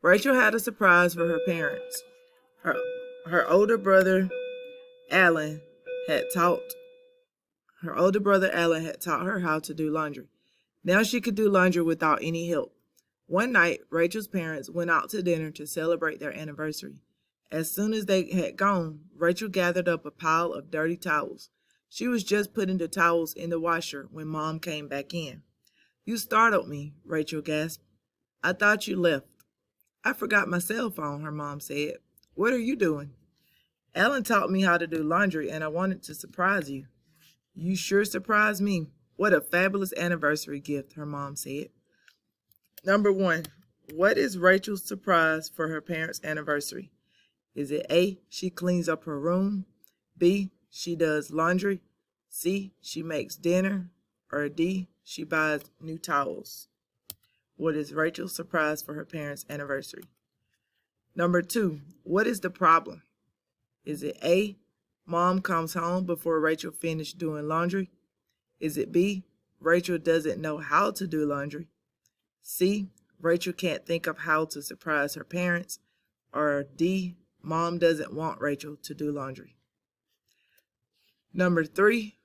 Rachel had a surprise for her parents. Her, her older brother Alan had taught her how to do laundry. Now she could do laundry without any help. One night, Rachel's parents went out to dinner to celebrate their anniversary. As soon as they had gone, Rachel gathered up a pile of dirty towels. She was just putting the towels in the washer when Mom came back in. "You startled me," Rachel gasped. "I thought you left." "I forgot my cell phone," her mom said. "What are you doing?" "Alan taught me how to do laundry and I wanted to surprise you." "You sure surprised me. What a fabulous anniversary gift," her mom said. Number one, what is Rachel's surprise for her parents' anniversary? Is it A, she cleans up her room, B, she does laundry, C, she makes dinner, or D, she buys new towels? What is Rachel's surprise for her parents' anniversary? Number two, what is the problem? Is it A, Mom comes home before Rachel finished doing laundry? Is it B, Rachel doesn't know how to do laundry? C, Rachel can't think of how to surprise her parents? Or D, Mom doesn't want Rachel to do laundry? Number three,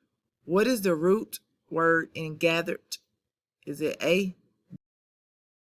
what is the root word in gathered? Is it A,